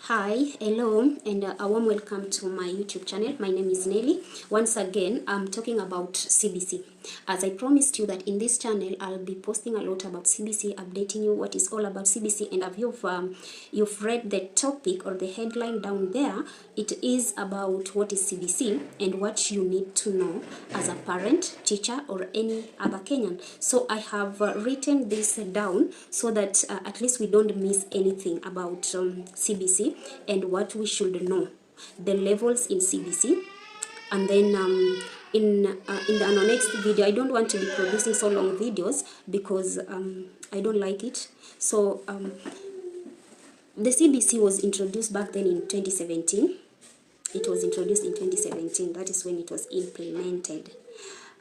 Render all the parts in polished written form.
Hi, hello, and a warm welcome to my YouTube channel. My name is Nelly. Once again, I'm talking about CBC. As I promised you that in this channel, I'll be posting a lot about CBC, updating you what is all about CBC. And if you've read the topic or the headline down there, it is about what is CBC and what you need to know as a parent, teacher, or any other Kenyan. So I have written this down so that at least we don't miss anything about CBC and what we should know, the levels in CBC. And then in our next video, I don't want to be producing so long videos because I don't like it. So the CBC was introduced back then in 2017. It was introduced in 2017. That is when it was implemented.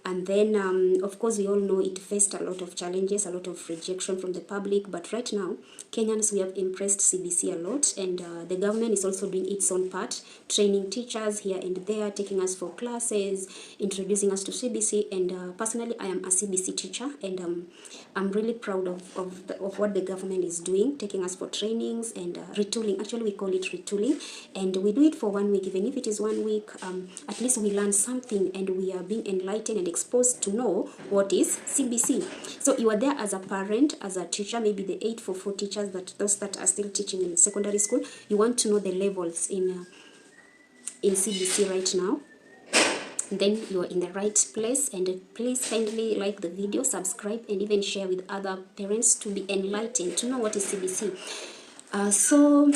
And then, of course, we all know it faced a lot of challenges, a lot of rejection from the public. But right now, Kenyans, we have impressed CBC a lot. And the government is also doing its own part, training teachers here and there, taking us for classes, introducing us to CBC. And personally, I am a CBC teacher. And I'm really proud of what the government is doing, taking us for trainings and retooling. Actually, we call it retooling. And we do it for 1 week. Even if it is 1 week, at least we learn something and we are being enlightened and exposed to know what is CBC. So you are there as a parent, as a teacher, maybe the 844 teachers, those that are still teaching in secondary school. You want to know the levels in CBC right now. Then you are in the right place, and please kindly like the video, subscribe, and even share with other parents to be enlightened, to know what is CBC. So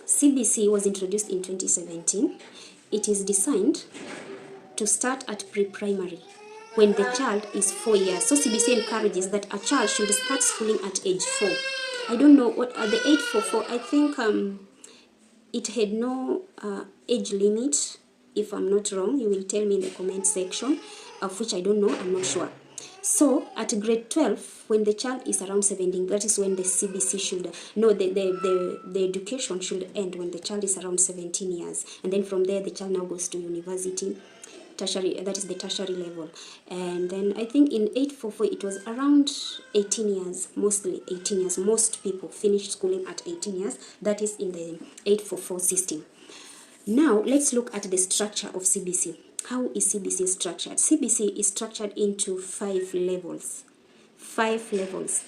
CBC was introduced in 2017. It is designed to start at pre-primary when the child is 4 years. So CBC encourages that a child should start schooling at age 4. I don't know what are the 844. I think it had no age limit. If I'm not wrong, you will tell me in the comment section, of which I don't know, I'm not sure. So at grade 12, when the child is around 17, that is when the CBC should, no, the education should end when the child is around 17 years. And then from there, the child now goes to university, tertiary, that is the tertiary level. And then I think in 844, it was around 18 years, mostly 18 years. Most people finished schooling at 18 years. That is in the 844 system. Now, let's look at the structure of CBC. How is CBC structured? CBC is structured into 5 levels. 5 levels.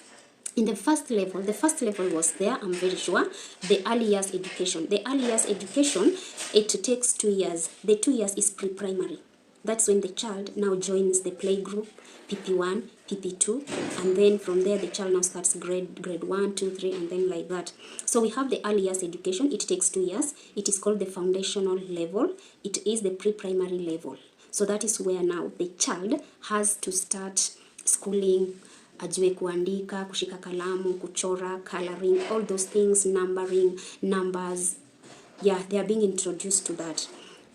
In the first level was there, I'm very sure, the early years education. The early years education, it takes 2 years. The 2 years is pre-primary. That's when the child now joins the playgroup, PP1, PP2, and then from there the child now starts grade 1, 2, 3, and then like that. So we have the early years education. It takes 2 years. It is called the foundational level. It is the pre-primary level. So that is where now the child has to start schooling, ajue kuandika, kushika kalamu, kuchora, coloring, all those things, numbering, numbers. Yeah, they are being introduced to that.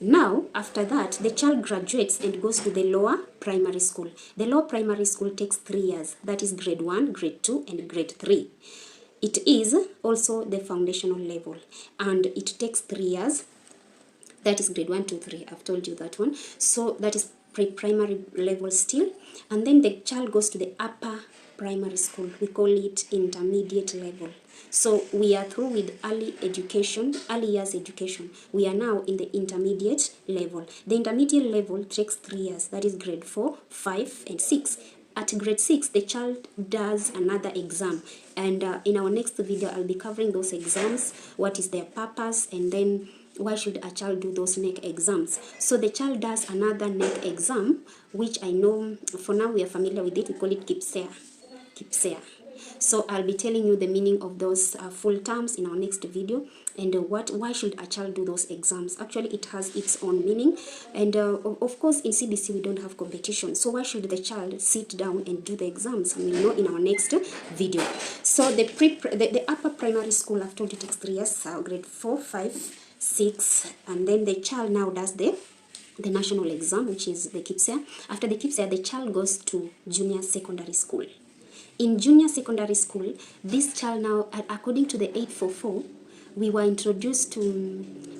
Now, after that, the child graduates and goes to the lower primary school. The lower primary school takes 3 years. That is grade 1, grade 2, and grade 3. It is also the foundational level. And it takes 3 years. That is grade 1, 2, 3. I've told you that one. So that is pre-primary level still. And then the child goes to the upper primary school. We call it intermediate level. So we are through with early education, early years education. We are now in the intermediate level. The intermediate level takes 3 years. That is grade 4, 5, and 6. At grade 6, the child does another exam. And in our next video, I'll be covering those exams, what is their purpose, and then why should a child do those NEC exams. So the child does another NEC exam, which I know for now we are familiar with it. We call it KIPSEA. KIPSEA. So I'll be telling you the meaning of those full terms in our next video, and why should a child do those exams. Actually, it has its own meaning, and of course in CBC we don't have competition, so why should the child sit down and do the exams? We will know in our next video. So the upper primary school, I've told you, takes 3 years, grade 4, 5, 6, and then the child now does the national exam, which is the KIPSEA. After the KIPSEA, the child goes to junior secondary school. In junior secondary school, this child now, according to the 844, we were introduced to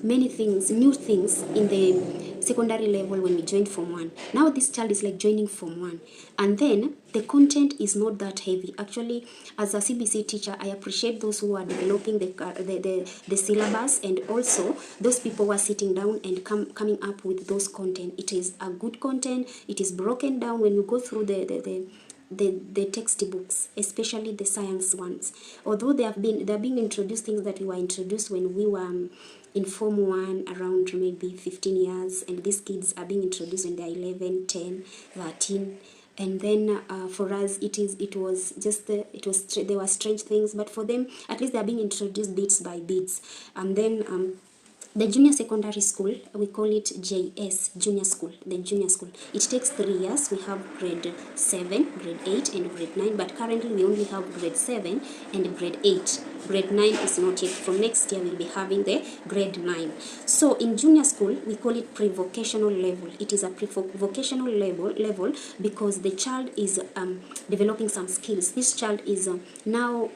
many things, new things in the secondary level when we joined Form 1. Now this child is like joining Form 1. And then the content is not that heavy. Actually, as a CBC teacher, I appreciate those who are developing the syllabus, and also those people who are sitting down and coming up with those content. It is a good content. It is broken down when you go through the textbooks, especially the science ones. Although they're being introduced things that we were introduced when we were in Form 1 around maybe 15 years, and these kids are being introduced when they're 11, 10, 13. And then for us, they were strange things, but for them, at least they're being introduced bits by bits. And then the junior secondary school, we call it JS, junior school, the junior school. It takes 3 years. We have grade 7, grade 8, and grade 9, but currently we only have grade 7 and grade 8. Grade 9 is not yet. From next year, we'll be having the grade 9. So in junior school, we call it pre-vocational level. It is a pre-vocational level because the child is developing some skills. This child is now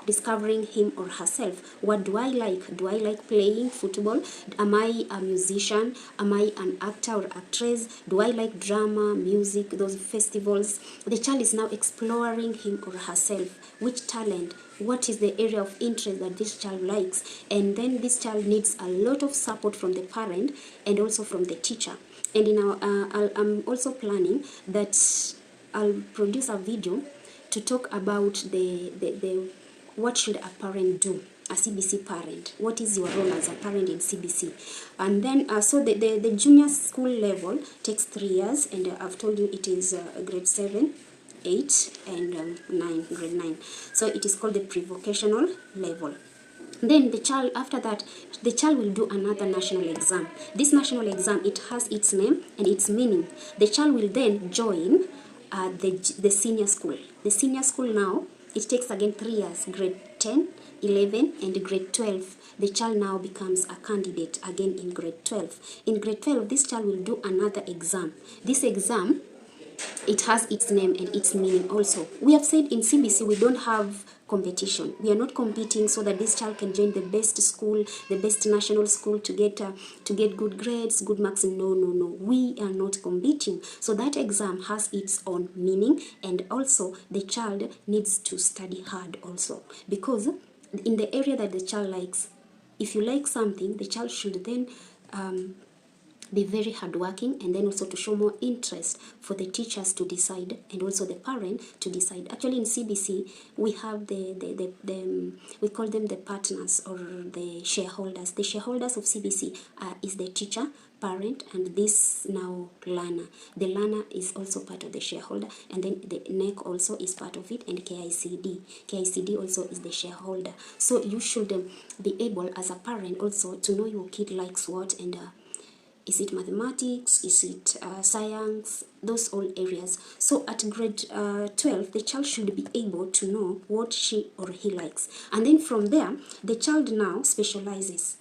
discovering him or herself. What do I like? Do I like playing football? Am I a musician? Am I an actor or actress? Do I like drama, music, those festivals? The child is now exploring him or herself. Which talent? What is the area of interest that this child likes? And then this child needs a lot of support from the parent and also from the teacher. And in our, I'm also planning that I'll produce a video to talk about the what should a parent do, a CBC parent. What is your role as a parent in CBC? And then, so the junior school level takes 3 years, and I've told you it is grade 7, 8, and 9, grade 9. So it is called the pre-vocational level. Then the child, after that, the child will do another national exam. This national exam, it has its name and its meaning. The child will then join the senior school. The senior school now, it takes again 3 years, grade 10, 11, and grade 12. The child now becomes a candidate again in grade 12. In grade 12, this child will do another exam. This exam, it has its name and its meaning also. We have said in CBC we don't have competition. We are not competing so that this child can join the best school, the best national school to get good grades, good marks. No. We are not competing. So that exam has its own meaning, and also the child needs to study hard also, because in the area that the child likes, if you like something, the child should then be very hardworking, and then also to show more interest for the teachers to decide and also the parent to decide. Actually, in CBC, we have we call them the partners or the shareholders. The shareholders of CBC is the teacher, parent, and this now learner. The learner is also part of the shareholder, and then the NEC also is part of it, and KICD. KICD also is the shareholder. So you should be able as a parent also to know your kid likes what, and is it mathematics? Is it science? Those all areas. So at grade 12, the child should be able to know what she or he likes. And then from there, the child now specializes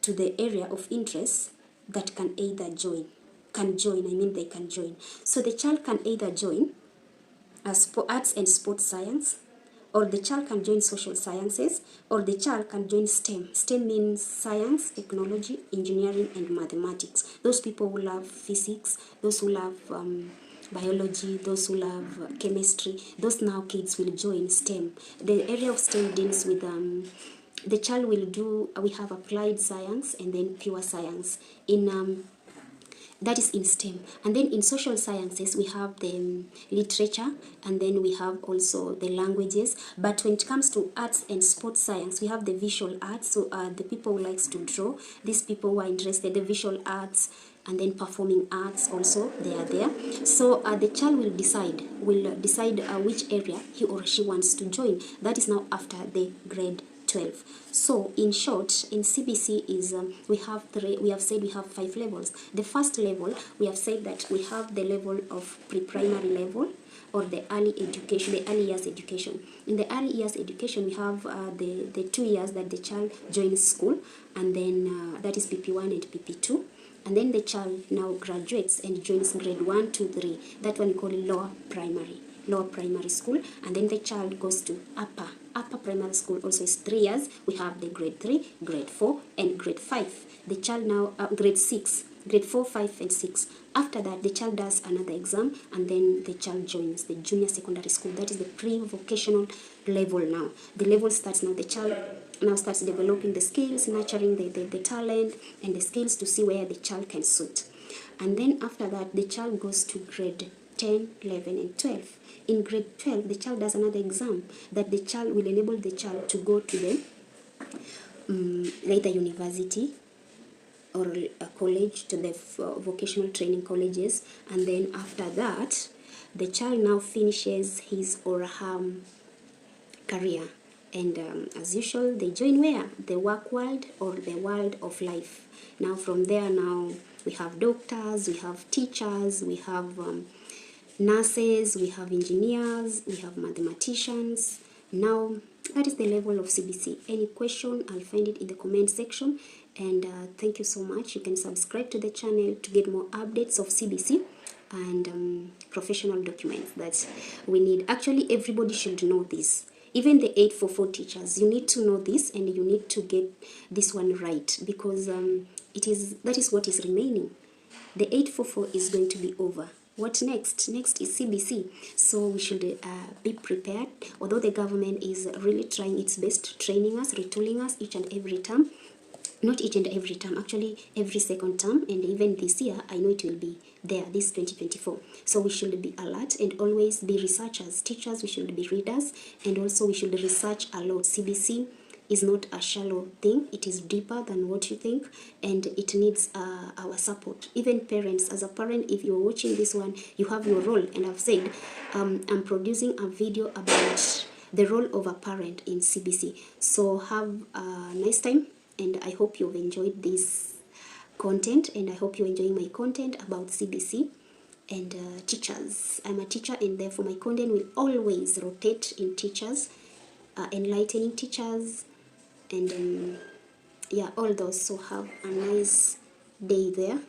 to the area of interest that can either join. They can join. So the child can either join arts and sports science, or the child can join social sciences, or the child can join STEM. STEM means science, technology, engineering, and mathematics. Those people who love physics, those who love biology, those who love chemistry, those now kids will join STEM. The area of STEM deals with the child will do, we have applied science and then pure science in that is in STEM. And then in social sciences, we have the literature, and then we have also the languages. But when it comes to arts and sports science, we have the visual arts. So the people who likes to draw, these people who are interested, the visual arts, and then performing arts also, they are there. So the child will decide which area he or she wants to join. That is now after the grade 12. So in short, in CBC is we have said we have 5 levels. The first level, we have said that we have the level of pre-primary level, or the early education, the early years education. In the early years education, we have the 2 years that the child joins school, and then that is PP1 and PP2. And then the child now graduates and joins grade 1, 2, 3. That one we call lower primary school. And then the child goes to upper primary school, also is 3 years. We have the grade 3, grade 4, and grade 5. The child now grade 6. grade 4, 5, and 6. After that, the child does another exam, and then the child joins the junior secondary school. That is the pre-vocational level now. The level starts now. The child now starts developing the skills, nurturing the talent and the skills to see where the child can suit. And then after that, the child goes to grade 10, 11, and 12. In grade 12, the child does another exam that the child will enable the child to go to the later university or a college, to the vocational training colleges. And then after that, the child now finishes his or her career. And as usual, they join where? The work world or the world of life. Now from there, now we have doctors, we have teachers, we have nurses, we have engineers, we have mathematicians. Now that is the level of CBC. Any question, I'll find it in the comment section. And thank you so much. You can subscribe to the channel to get more updates of CBC and professional documents that we need. Actually, everybody should know this. Even the 844 teachers, you need to know this, and you need to get this one right, because that is what is remaining. The 844 is going to be over. What next? Next is CBC. So we should be prepared. Although the government is really trying its best, training us, retooling us each and every term. Not each and every term, actually every second term, and even this year, I know it will be there, this 2024. So we should be alert and always be researchers. Teachers, we should be readers, and also we should research a lot. CBC is not a shallow thing. It is deeper than what you think, and it needs our support. Even parents, as a parent, if you're watching this one, you have your role. And I've said I'm producing a video about the role of a parent in CBC. So have a nice time, and I hope you've enjoyed this content, and I hope you're enjoying my content about CBC and teachers. I'm a teacher, and therefore my content will always rotate in teachers, enlightening teachers, and yeah, all those. So have a nice day there.